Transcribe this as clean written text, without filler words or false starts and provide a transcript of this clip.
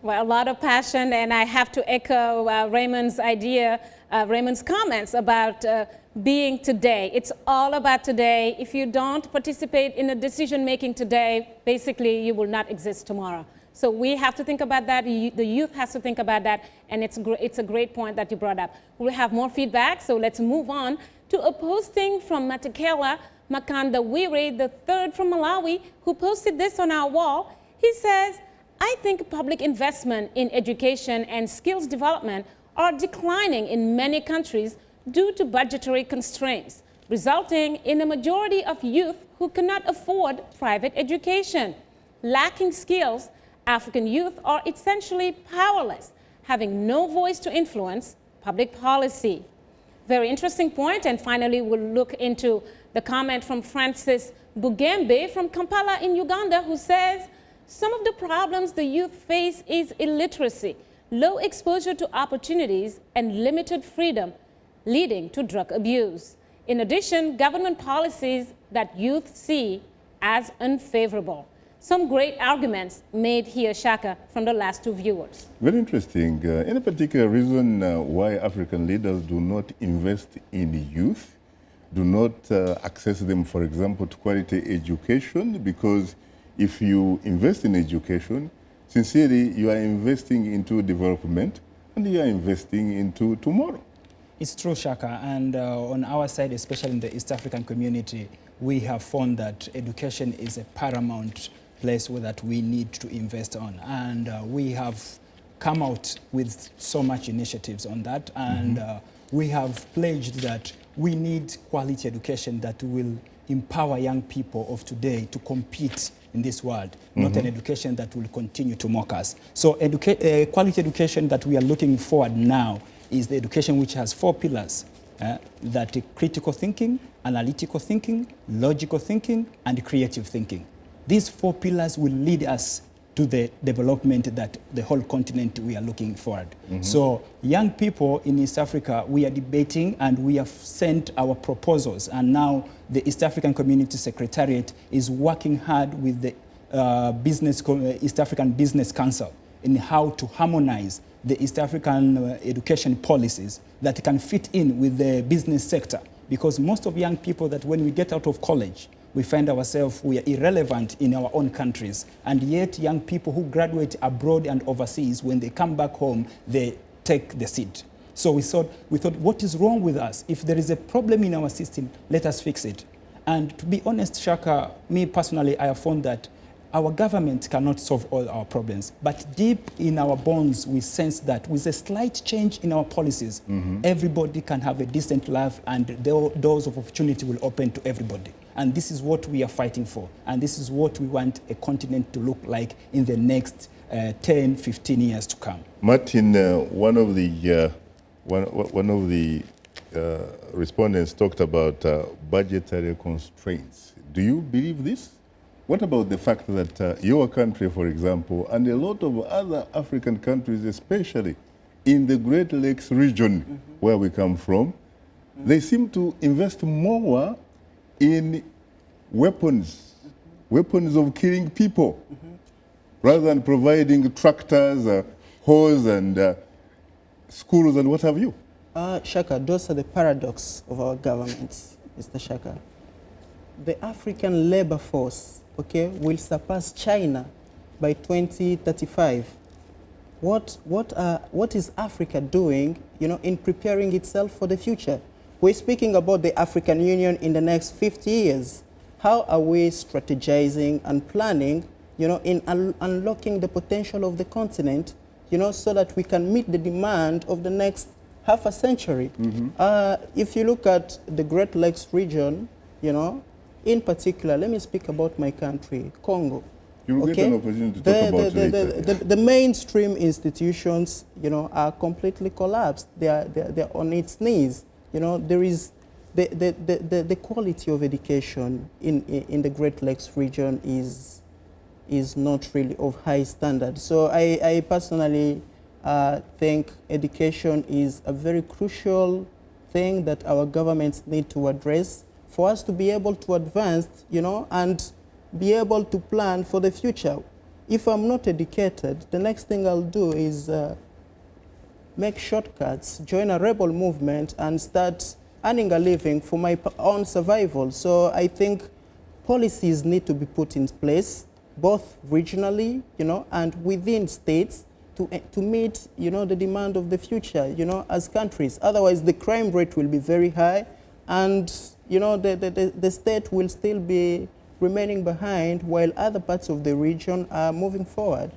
Well, a lot of passion, and I have to echo Raymond's idea, Raymond's comments about being today. It's all about today. If you don't participate in the decision making today, basically you will not exist tomorrow. So we have to think about that. The youth has to think about that, and it's a great point that you brought up. We'll have more feedback, so let's move on to a posting from Matakela Makanda Wire, the third from Malawi, who posted this on our wall. He says, I think public investment in education and skills development are declining in many countries due to budgetary constraints, resulting in a majority of youth who cannot afford private education. Lacking skills, African youth are essentially powerless, having no voice to influence public policy. Very interesting point. And finally, we'll look into the comment from Francis Bugembe from Kampala in Uganda, who says, some of the problems the youth face is illiteracy, low exposure to opportunities, and limited freedom, leading to drug abuse. In addition, government policies that youth see as unfavorable. Some great arguments made here, Shaka, from the last two viewers. Very interesting. Any particular reason why African leaders do not invest in youth, do not access them, for example, to quality education? Because if you invest in education, sincerely, you are investing into development and you are investing into tomorrow. It's true, Shaka, and on our side, especially in the East African community, we have found that education is a paramount place that we need to invest on. And we have come out with so much initiatives on that, and we have pledged that we need quality education that will empower young people of today to compete in this world, not an education that will continue to mock us. So quality education that we are looking forward now is the education which has 4 pillars, that critical thinking, analytical thinking, logical thinking, and creative thinking. These 4 pillars will lead us to the development that the whole continent we are looking forward. So young people in East Africa, we are debating and we have sent our proposals, and now the East African Community Secretariat is working hard with the East African Business Council in how to harmonize the East African education policies that can fit in with the business sector. Because most of young people that when we get out of college, we find ourselves, we are irrelevant in our own countries. And yet young people who graduate abroad and overseas, when they come back home, they take the seat. So we thought, what is wrong with us? If there is a problem in our system, let us fix it. And to be honest, Shaka, me personally, I have found that our government cannot solve all our problems. But deep in our bones, we sense that with a slight change in our policies, everybody can have a decent life and the doors of opportunity will open to everybody. And this is what we are fighting for. And this is what we want a continent to look like in the next 10, 15 years to come. Martin, one of the respondents talked about budgetary constraints. Do you believe this? What about the fact that your country, for example, and a lot of other African countries, especially in the Great Lakes region where we come from, they seem to invest more in weapons, weapons of killing people, rather than providing tractors, hose, and schools, and what have you? Shaka, those are the paradox of our governments, Mr. Shaka. The African labor force, okay, will surpass China by 2035. What is Africa doing, in preparing itself for the future? We're speaking about the African Union in the next 50 years. How are we strategizing and planning, in unlocking the potential of the continent, so that we can meet the demand of the next half a century? If you look at the Great Lakes region, in particular, let me speak about my country, Congo. You will get an opportunity to talk about it. The mainstream institutions, are completely collapsed. They're on its knees. There is the quality of education in the Great Lakes region is not really of high standard. So I personally think education is a very crucial thing that our governments need to address for us to be able to advance, and be able to plan for the future. if I'm not educated, the next thing I'll do is make shortcuts, join a rebel movement, and start earning a living for my own survival. So I think policies need to be put in place, both regionally, and within states, to meet, the demand of the future, as countries. Otherwise, the crime rate will be very high, and, the state will still be remaining behind while other parts of the region are moving forward.